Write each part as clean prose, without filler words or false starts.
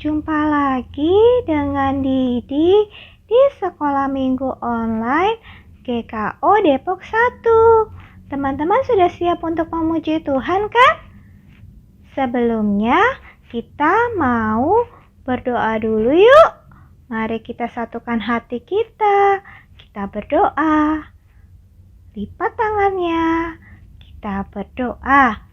Jumpa lagi dengan Didi di Sekolah Minggu Online GKO Depok 1. Teman-teman sudah siap untuk memuji Tuhan kan? Sebelumnya kita mau berdoa dulu yuk. Mari kita satukan hati kita. Kita berdoa. Lipat tangannya. Kita berdoa.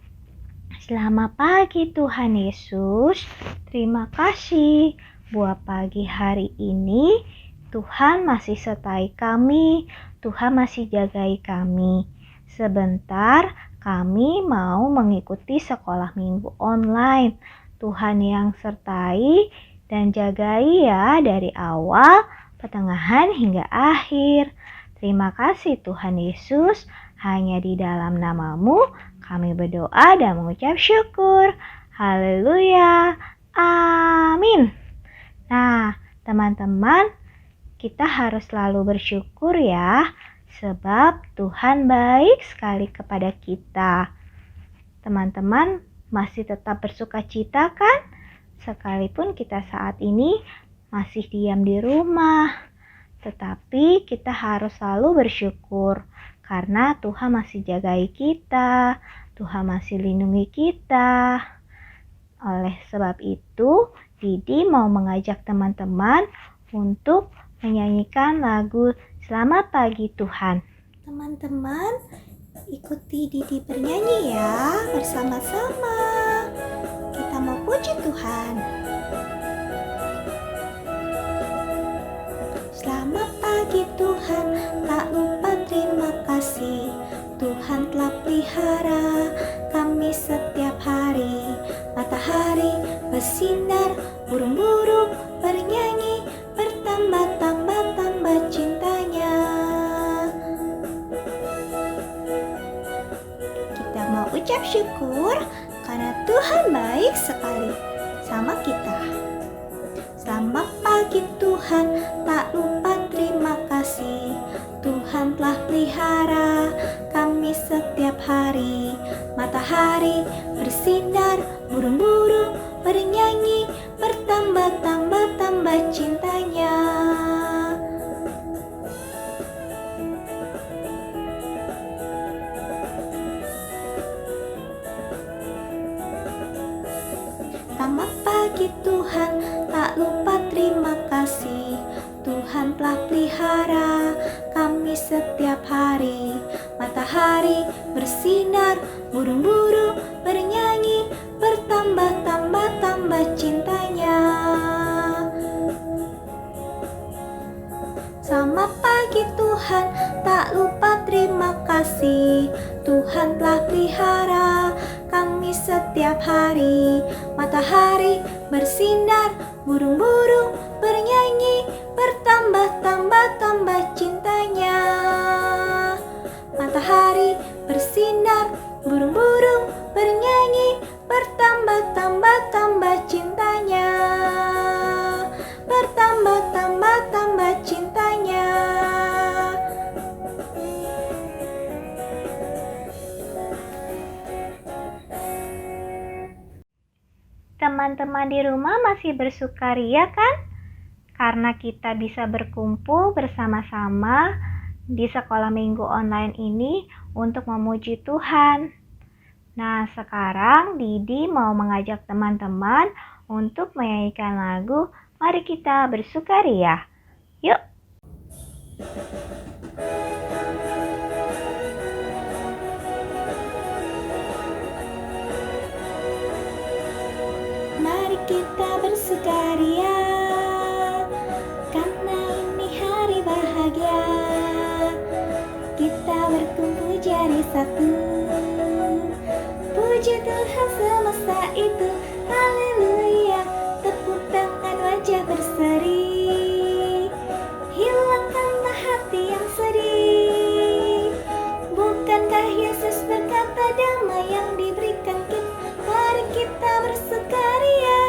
Selamat pagi Tuhan Yesus. Terima kasih buat pagi hari ini. Tuhan masih sertai kami. Tuhan masih jagai kami. Sebentar kami mau mengikuti sekolah minggu online. Tuhan yang sertai dan jagai ya dari awal, pertengahan hingga akhir. Terima kasih Tuhan Yesus. Hanya di dalam nama-Mu kami berdoa dan mengucap syukur. Haleluya. Amin. Nah, teman-teman, kita harus selalu bersyukur ya, sebab Tuhan baik sekali kepada kita. Teman-teman masih tetap bersukacita kan? Sekalipun kita saat ini masih diam di rumah, tetapi kita harus selalu bersyukur karena Tuhan masih jagai kita, Tuhan masih lindungi kita. Oleh sebab itu, Didi mau mengajak teman-teman untuk menyanyikan lagu Selamat Pagi Tuhan. Teman-teman, ikuti Didi bernyanyi ya bersama-sama. Kita mau puji Tuhan. Selamat pagi Tuhan, tak lupa terima kasih. Tuhan telah pelihara kami setiap hari. Matahari bersinar, burung-burung bernyanyi, bertambah-tambah cintanya. Kita mau ucap syukur karena Tuhan baik sekali sama kita. Selamat pagi Tuhan, tak lupa terima kasih. Tuhan telah pelihara kami setiap hari. Matahari bersinar, burung-burung bernyanyi, bertambah-tambah cintanya. Selamat pagi Tuhan, tak lupa terima kasih. Tuhan telah pelihara kami setiap hari. Matahari bersinar, burung-burung bernyanyi, bertambah-tambah cintanya. Selamat pagi Tuhan, tak lupa terima kasih. Tuhan telah pelihara kami setiap hari. Matahari bersinar, burung-burung bernyanyi, bertambah-tambah cintanya. Matahari bersinar, burung-burung bernyanyi, bertambah-tambah cintanya. Bertambah-tambah cintanya. Teman-teman di rumah masih bersukaria kan? Karena kita bisa berkumpul bersama-sama di sekolah minggu online ini untuk memuji Tuhan. Nah, sekarang Didi mau mengajak teman-teman untuk menyanyikan lagu Mari Kita Bersukaria. Yuk! Mari kita bersukaria, karena ini hari bahagia. Kita berkumpul jadi satu. Puji Tuhan semesta itu, haleluya. Tepuk tangan wajah berseri, hilangkanlah hati yang sedih. Bukankah Yesus berkata damai yang diberikan kita? Mari kita bersukaria.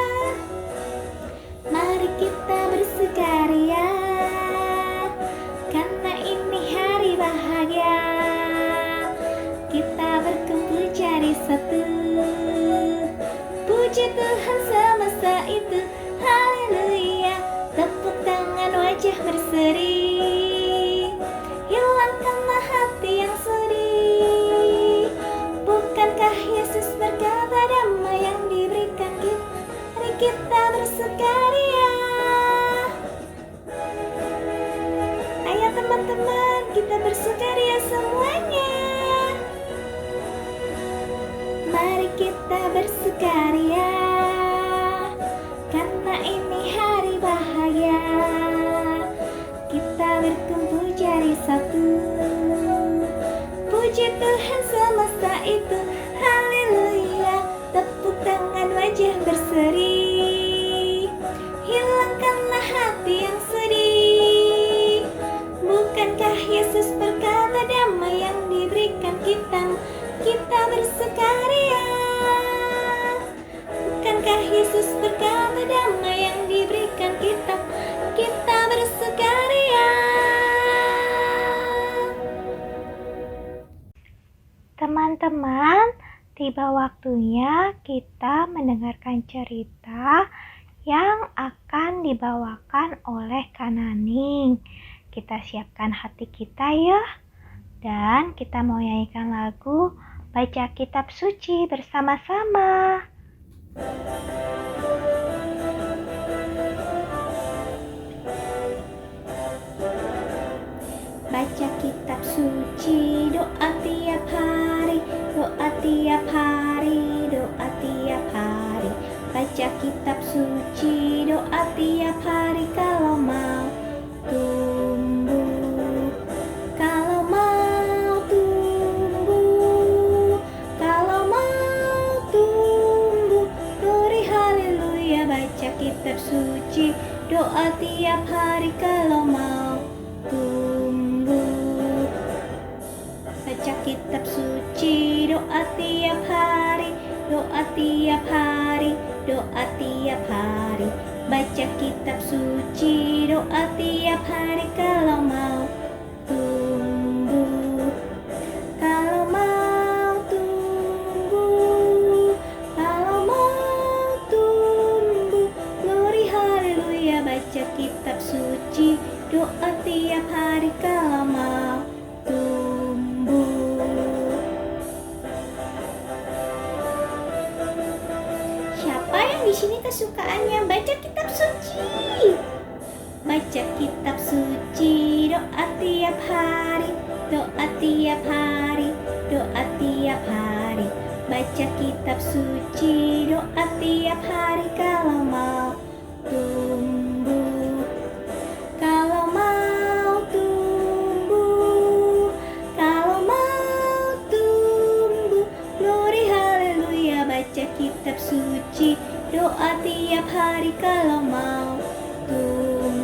Mari kita bersukaria, karena ini hari bahagia. Kita berkumpul jadi satu. Puji Tuhan semesta itu, haleluya. Tepuk tangan wajah berseri, hilangkanlah hati yang sedih. Bukankah Yesus berkata damai yang diberikan kita, mari kita bersukaria. Ayo teman-teman, kita bersukaria semuanya. Mari kita bersukaria, karena ini hari bahagia. Kita berkumpul jadi satu, puji Tuhan semesta itu, haleluya. Tepuk tangan wajah berseri, hilangkanlah hati yang sedih. Bukankah Yesus berkata damai yang diberikan kita, kita bersukaria. Bukankah Yesus berkata damai yang diberikan kita, kita bersukaria. Teman-teman, tiba waktunya kita mendengarkan cerita yang akan dibawakan oleh Kananing. Kita siapkan hati kita ya. Dan kita mau nyanyikan lagu Baca Kitab Suci bersama-sama. Baca kitab suci, doa tiap hari, doa tiap hari, doa tiap hari. Baca kitab suci, doa tiap hari kalau mau tumbuh, kalau mau tumbuh, kalau mau tumbuh. Glory haleluya. Baca kitab suci, doa tiap hari kalau mau tumbuh. Baca kitab suci, doa tiap hari, doa tiap hari, doa tiap hari. Baca kitab suci, doa tiap hari kalau mau tumbuh, kalau mau tumbuh, kalau mau tumbuh. Glory haleluya. Baca kitab suci, doa tiap hari kalau mau tumbuh. Siapa yang di sini kesukaannya baca kitab suci? Baca kitab suci, doa tiap hari, doa tiap hari, doa tiap hari. Baca kitab suci, doa tiap hari kalau mau tumbuh, kalau mau tumbuh, kalau mau tumbuh. Glory haleluya. Baca kitab suci, doa tiap hari kalau mau tumbuh.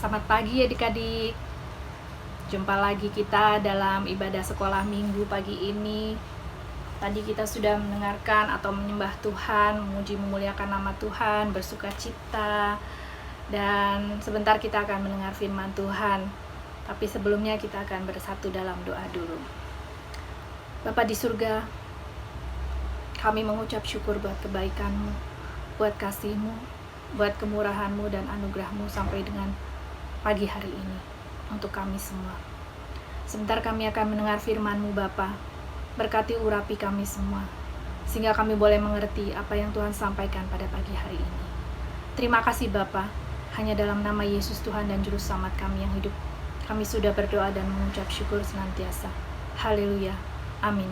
Selamat pagi adik-adik. Jumpa lagi kita dalam ibadah sekolah minggu pagi ini. Tadi kita sudah mendengarkan atau menyembah Tuhan, memuji memuliakan nama Tuhan, bersuka cita. Dan sebentar kita akan mendengar firman Tuhan. Tapi sebelumnya kita akan bersatu dalam doa dulu. Bapa di surga, kami mengucap syukur buat kebaikan-Mu, buat kasih-Mu, buat kemurahan-Mu dan anugerah-Mu sampai dengan pagi hari ini untuk kami semua. Sebentar kami akan mendengar firman-Mu Bapa. Berkati urapi kami semua, sehingga kami boleh mengerti apa yang Tuhan sampaikan pada pagi hari ini. Terima kasih Bapa, hanya dalam nama Yesus Tuhan dan Juru Selamat kami yang hidup, kami sudah berdoa dan mengucap syukur senantiasa. Haleluya, amin.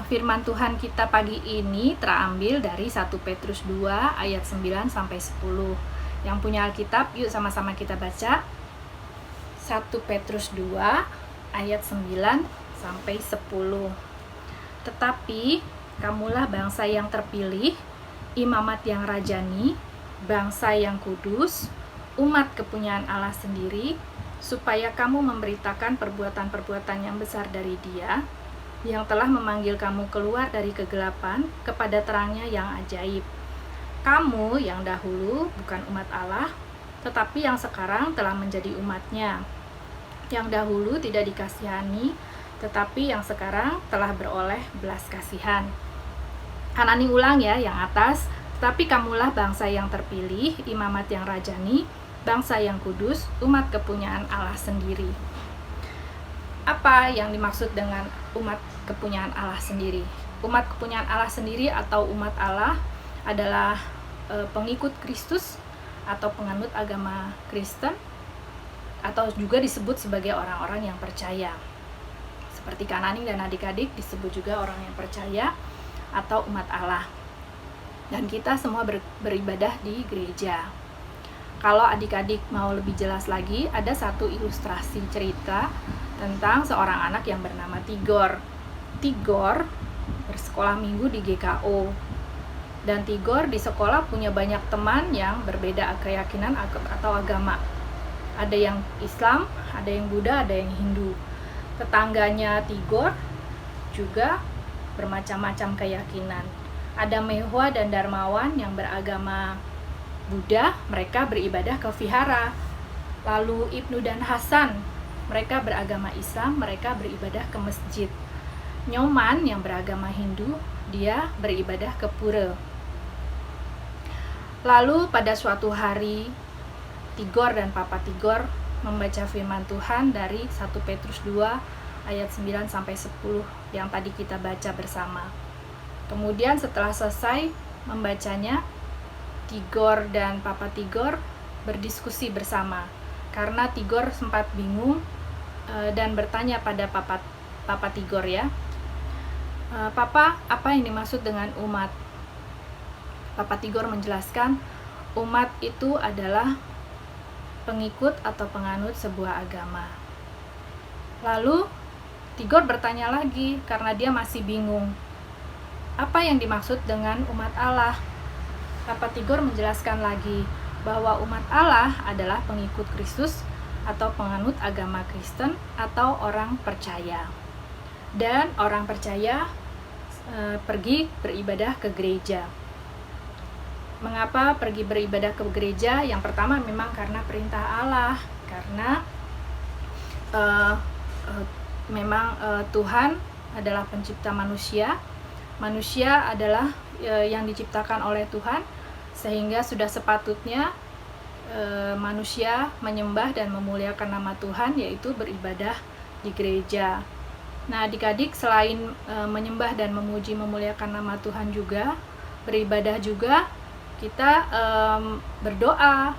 Firman Tuhan kita pagi ini terambil dari 1 Petrus 2 ayat 9 sampai 10. Yang punya Alkitab, yuk sama-sama kita baca 1 Petrus 2 ayat 9 sampai 10. Tetapi kamulah bangsa yang terpilih, imamat yang rajani, bangsa yang kudus, umat kepunyaan Allah sendiri, supaya kamu memberitakan perbuatan-perbuatan yang besar dari Dia, yang telah memanggil kamu keluar dari kegelapan kepada terangnya yang ajaib. Kamu yang dahulu bukan umat Allah, tetapi yang sekarang telah menjadi umat-Nya. Yang dahulu tidak dikasihani, tetapi yang sekarang telah beroleh belas kasihan. Kanani ulang ya, yang atas. Tetapi kamulah bangsa yang terpilih, imamat yang rajani, bangsa yang kudus, umat kepunyaan Allah sendiri. Apa yang dimaksud dengan umat kepunyaan Allah sendiri? Umat kepunyaan Allah sendiri atau umat Allah adalah pengikut Kristus atau penganut agama Kristen, atau juga disebut sebagai orang-orang yang percaya. Seperti Kananing dan adik-adik disebut juga orang yang percaya atau umat Allah. Dan kita semua beribadah di gereja. Kalau adik-adik mau lebih jelas lagi, ada satu ilustrasi cerita tentang seorang anak yang bernama Tigor. Tigor bersekolah minggu di GKO. Dan Tigor di sekolah punya banyak teman yang berbeda keyakinan atau agama. Ada yang Islam, ada yang Buddha, ada yang Hindu. Tetangganya Tigor juga bermacam-macam keyakinan. Ada Mehwa dan Darmawan yang beragama Buddha, mereka beribadah ke vihara. Lalu Ibnu dan Hasan, mereka beragama Islam, mereka beribadah ke masjid. Nyoman yang beragama Hindu, dia beribadah ke pura. Lalu pada suatu hari, Tigor dan Papa Tigor membaca firman Tuhan dari 1 Petrus 2 ayat 9 sampai 10 yang tadi kita baca bersama. Kemudian setelah selesai membacanya, Tigor dan Papa Tigor berdiskusi bersama karena Tigor sempat bingung dan bertanya pada Papa Tigor ya, Papa, apa yang dimaksud dengan umat? Papa Tigor menjelaskan, umat itu adalah pengikut atau penganut sebuah agama. Lalu Tigor bertanya lagi karena dia masih bingung, apa yang dimaksud dengan umat Allah? Papa Tigor menjelaskan lagi bahwa umat Allah adalah pengikut Kristus atau penganut agama Kristen atau orang percaya. Dan orang percaya pergi beribadah ke gereja. Mengapa pergi beribadah ke gereja? Yang pertama memang karena perintah Allah, karena memang Tuhan adalah pencipta manusia. Manusia adalah yang diciptakan oleh Tuhan, sehingga sudah sepatutnya manusia menyembah dan memuliakan nama Tuhan, yaitu beribadah di gereja. Nah, adik-adik, selain menyembah dan memuji memuliakan nama Tuhan juga, beribadah juga, kita berdoa,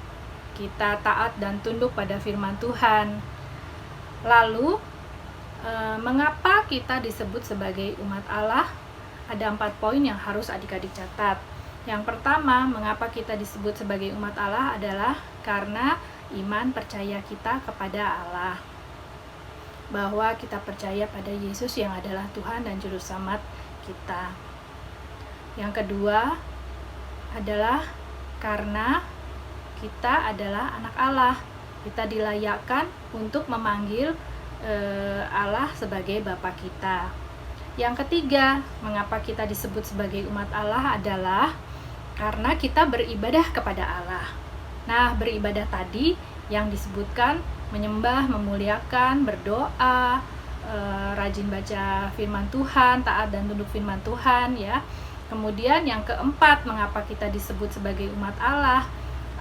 kita taat dan tunduk pada firman Tuhan. Lalu, mengapa kita disebut sebagai umat Allah? Ada 4 poin yang harus adik-adik catat. Yang pertama, mengapa kita disebut sebagai umat Allah adalah karena iman percaya kita kepada Allah. Bahwa kita percaya pada Yesus yang adalah Tuhan dan Juru Selamat kita. Yang kedua adalah karena kita adalah anak Allah. Kita dilayakkan untuk memanggil Allah sebagai Bapa kita. Yang ketiga, mengapa kita disebut sebagai umat Allah adalah karena kita beribadah kepada Allah. Nah, beribadah tadi yang disebutkan menyembah, memuliakan, berdoa, rajin baca firman Tuhan, taat dan tunduk firman Tuhan ya. Kemudian yang keempat, mengapa kita disebut sebagai umat Allah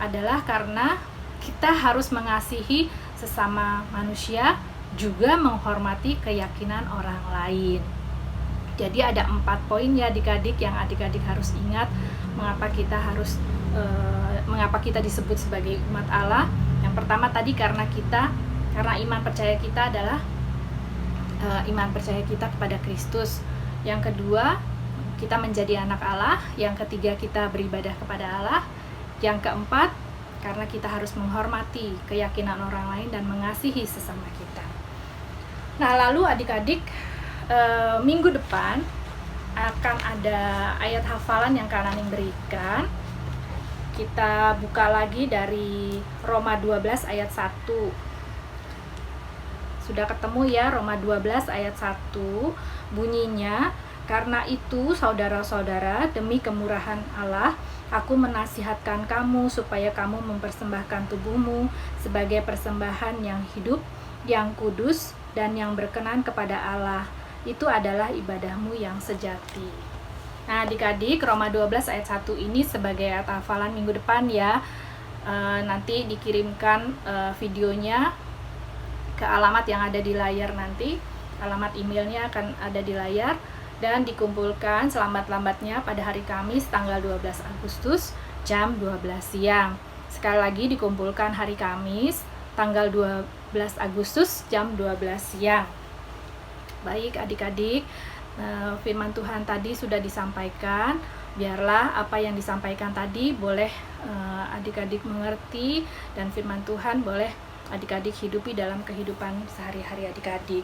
adalah karena kita harus mengasihi sesama manusia, juga menghormati keyakinan orang lain. Jadi ada 4 poin ya adik-adik yang adik-adik harus ingat mengapa kita disebut sebagai umat Allah. Yang pertama tadi karena iman percaya kita adalah iman percaya kita kepada Kristus. Yang kedua, kita menjadi anak Allah. Yang ketiga, kita beribadah kepada Allah. Yang keempat, karena kita harus menghormati keyakinan orang lain dan mengasihi sesama kita. Nah, lalu adik-adik, minggu depan akan ada ayat hafalan yang Kananing berikan. Kita buka lagi dari Roma 12 ayat 1. Sudah ketemu ya, Roma 12 ayat 1 bunyinya, karena itu saudara-saudara, demi kemurahan Allah, aku menasihatkan kamu supaya kamu mempersembahkan tubuhmu sebagai persembahan yang hidup, yang kudus, dan yang berkenan kepada Allah. Itu adalah ibadahmu yang sejati. Nah, adik-adik, Roma 12 ayat 1 ini sebagai hafalan minggu depan ya. Nanti dikirimkan videonya ke alamat yang ada di layar nanti. Alamat emailnya akan ada di layar dan dikumpulkan selambat-lambatnya pada hari Kamis tanggal 12 Agustus jam 12 siang. Sekali lagi dikumpulkan hari Kamis tanggal 12 Agustus jam 12 siang. Baik adik-adik, firman Tuhan tadi sudah disampaikan. Biarlah apa yang disampaikan tadi boleh adik-adik mengerti, dan firman Tuhan boleh adik-adik hidupi dalam kehidupan sehari-hari adik-adik.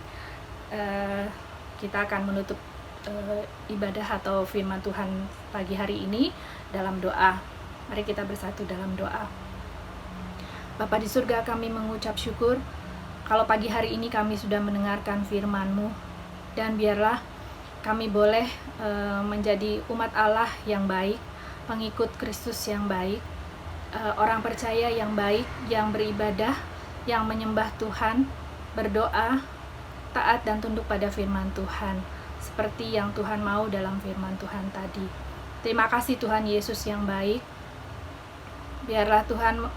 Kita akan menutup ibadah atau firman Tuhan pagi hari ini dalam doa. Mari kita bersatu dalam doa. Bapa di surga, kami mengucap syukur kalau pagi hari ini kami sudah mendengarkan firman-Mu, dan biarlah kami boleh menjadi umat Allah yang baik, pengikut Kristus yang baik, orang percaya yang baik, yang beribadah, yang menyembah Tuhan, berdoa, taat dan tunduk pada firman Tuhan, seperti yang Tuhan mau dalam firman Tuhan tadi. Terima kasih Tuhan Yesus yang baik. Biarlah Tuhan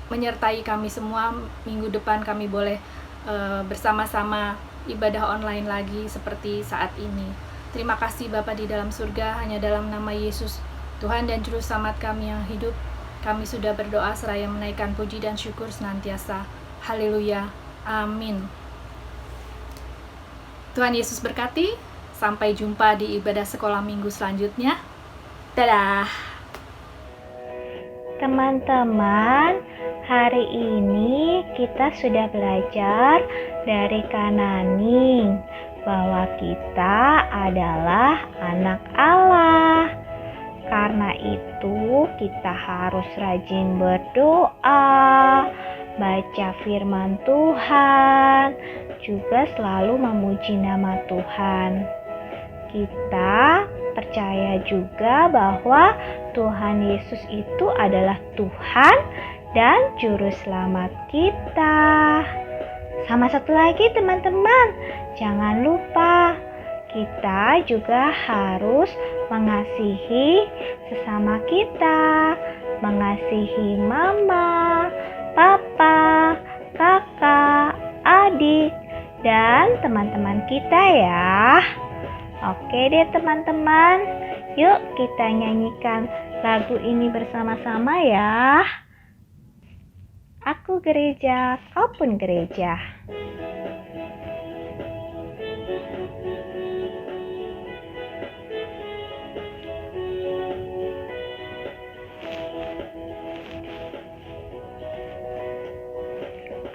menyertai kami semua. Minggu depan kami boleh bersama-sama ibadah online lagi seperti saat ini. Terima kasih Bapa di dalam surga, hanya dalam nama Yesus, Tuhan dan Juru Selamat kami yang hidup, kami sudah berdoa seraya menaikkan puji dan syukur senantiasa. Haleluya. Amin. Tuhan Yesus berkati. Sampai jumpa di ibadah sekolah minggu selanjutnya. Dadah. Teman-teman, hari ini kita sudah belajar dari Kanani bahwa kita adalah anak Allah. Karena itu kita harus rajin berdoa, baca firman Tuhan, juga selalu memuji nama Tuhan. Kita percaya juga bahwa Tuhan Yesus itu adalah Tuhan dan Juru Selamat kita. Sama satu lagi teman-teman, jangan lupa kita juga harus mengasihi sesama kita, mengasihi mama, papa, kakak, adik, dan teman-teman kita ya. Oke deh teman-teman, yuk kita nyanyikan lagu ini bersama-sama ya. Aku gereja, kau pun gereja.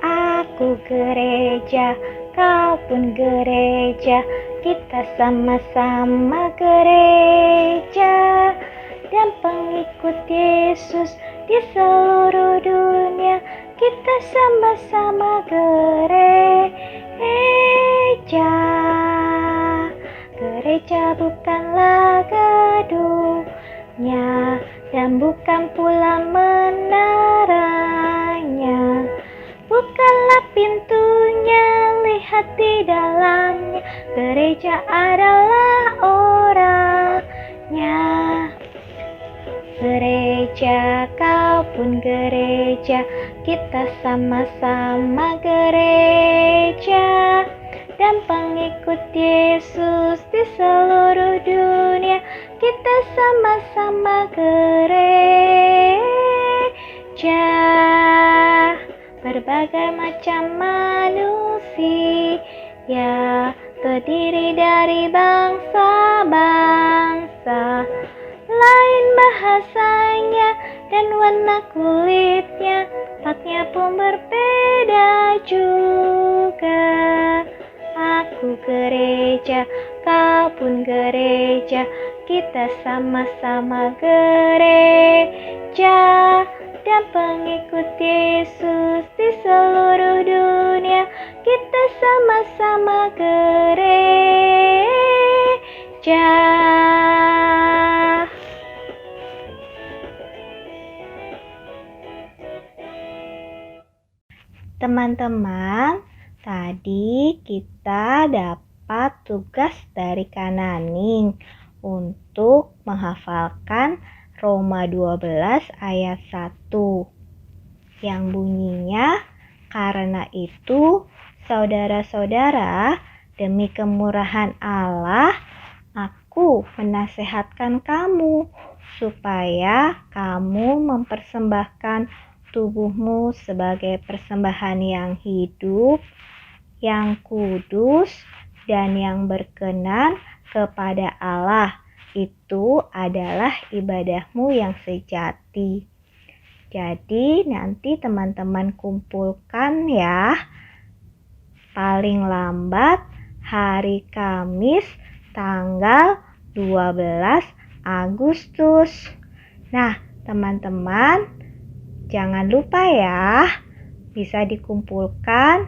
Aku gereja, kau pun gereja, kita sama-sama gereja, dan pengikut Yesus di seluruh dunia, kita sama-sama gereja. Gereja bukanlah gedungnya, dan bukan pula menaranya, bukanlah pintunya, lihat di dalamnya. Gereja adalah orangnya. Gereja, kau pun gereja, kita sama-sama gereja, dan pengikut Yesus di seluruh dunia, kita sama-sama gereja. Berbagai macam manusia, terdiri dari bangsa-bangsa, lain bahasanya dan warna kulitnya, tempatnya pun berbeda juga. Aku gereja, kau pun gereja, kita sama-sama gereja, dan pengikut Yesus di seluruh dunia, kita bersama-sama gereja. Teman-teman, tadi kita dapat tugas dari Kananing untuk menghafalkan Roma 12 ayat 1 yang bunyinya, karena itu saudara-saudara, demi kemurahan Allah, aku menasehatkan kamu supaya kamu mempersembahkan tubuhmu sebagai persembahan yang hidup, yang kudus, dan yang berkenan kepada Allah. Itu adalah ibadahmu yang sejati. Jadi nanti teman-teman kumpulkan ya, paling lambat hari Kamis tanggal 12 Agustus. Nah, teman-teman, jangan lupa ya, bisa dikumpulkan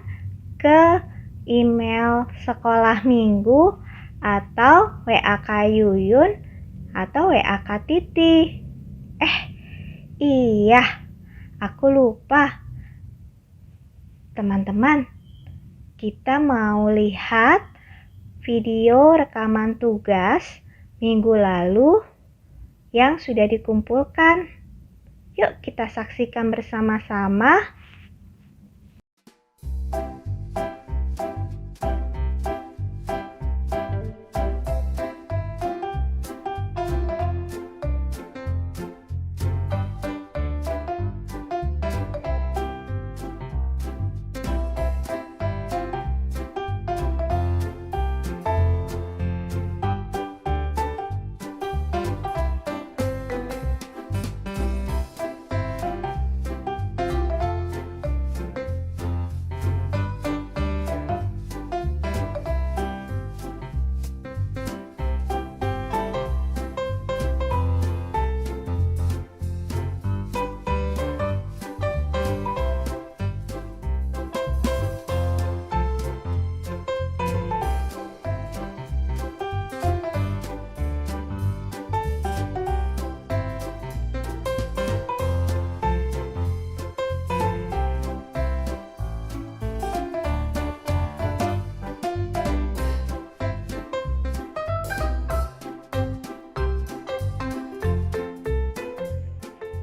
ke email Sekolah Minggu atau WA Kak Yuyun atau WA Kak Titi. Iya, aku lupa. Teman-teman, kita mau lihat video rekaman tugas minggu lalu yang sudah dikumpulkan. Yuk kita saksikan bersama-sama.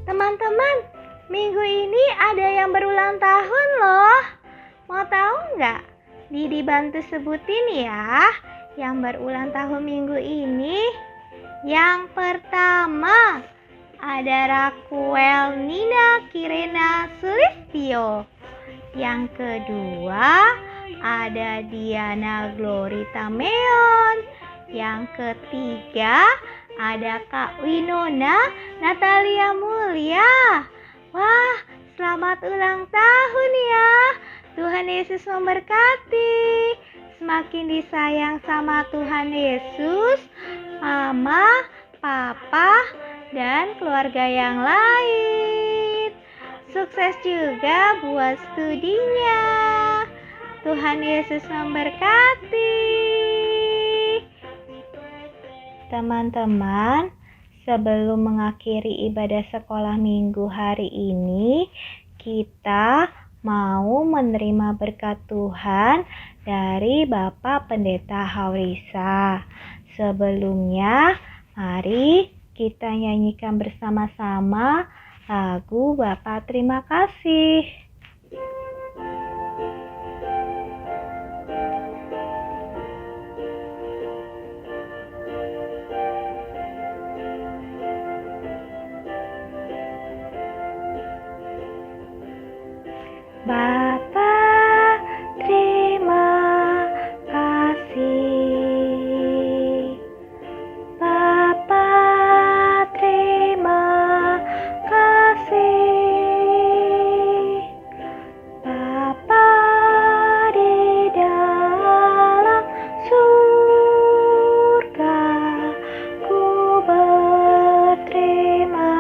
Teman-teman, minggu ini ada yang berulang tahun loh. Mau tahu nggak? Didi bantu sebutin ya, yang berulang tahun minggu ini. Yang pertama, ada Raquel Nina Kirena Sulistyo. Yang kedua, ada Diana Glorita Meon. Yang ketiga, ada Kak Winona Natalia Mulia. Wah, selamat ulang tahun ya. Tuhan Yesus memberkati. Semakin disayang sama Tuhan Yesus, Mama, Papa, dan keluarga yang lain. Sukses juga buat studinya. Tuhan Yesus memberkati. Teman-teman, sebelum mengakhiri ibadah sekolah minggu hari ini, kita mau menerima berkat Tuhan dari Bapak Pendeta Haurisa. Sebelumnya, mari kita nyanyikan bersama-sama lagu Bapak Terima Kasih. Bapa, terima kasih. Bapa, terima kasih. Bapa di dalam surga, ku berterima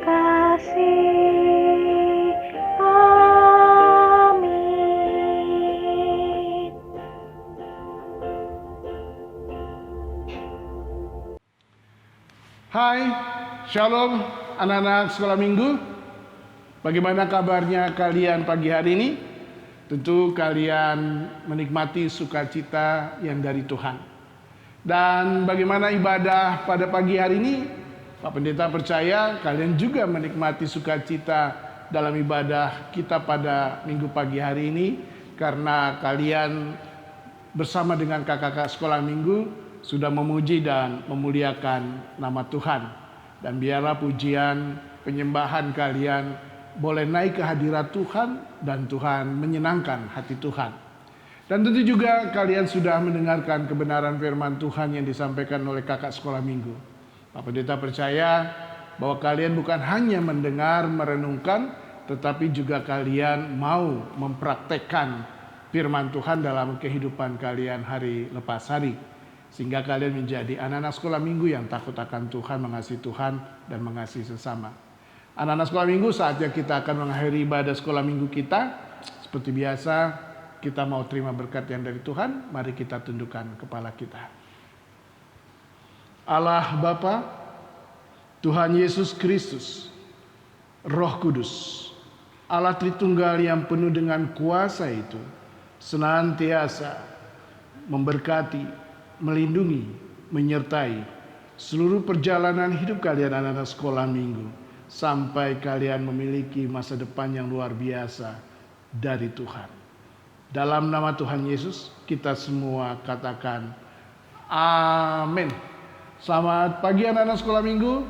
kasih. Shalom anak-anak sekolah minggu. Bagaimana kabarnya kalian pagi hari ini? Tentu kalian menikmati sukacita yang dari Tuhan. Dan bagaimana ibadah pada pagi hari ini? Pak Pendeta percaya kalian juga menikmati sukacita dalam ibadah kita pada minggu pagi hari ini, karena kalian bersama dengan kakak-kakak sekolah minggu sudah memuji dan memuliakan nama Tuhan. Dan biarlah pujian penyembahan kalian boleh naik ke hadirat Tuhan, dan Tuhan menyenangkan hati Tuhan. Dan tentu juga kalian sudah mendengarkan kebenaran firman Tuhan yang disampaikan oleh kakak sekolah minggu. Pak Pendeta percaya bahwa kalian bukan hanya mendengar, merenungkan, tetapi juga kalian mau mempraktekkan firman Tuhan dalam kehidupan kalian hari lepas hari. Sehingga kalian menjadi anak-anak sekolah minggu yang takut akan Tuhan, mengasihi Tuhan, dan mengasihi sesama. Anak-anak sekolah minggu, saatnya kita akan mengakhiri ibadah sekolah minggu kita. Seperti biasa, kita mau terima berkat yang dari Tuhan. Mari kita tundukkan kepala kita. Allah Bapa, Tuhan Yesus Kristus, Roh Kudus, Allah Tritunggal yang penuh dengan kuasa itu, senantiasa memberkati, melindungi, menyertai seluruh perjalanan hidup kalian anak-anak sekolah minggu, sampai kalian memiliki masa depan yang luar biasa dari Tuhan. Dalam nama Tuhan Yesus kita semua katakan amin. Selamat pagi anak-anak sekolah minggu.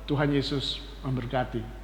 Tuhan Yesus memberkati.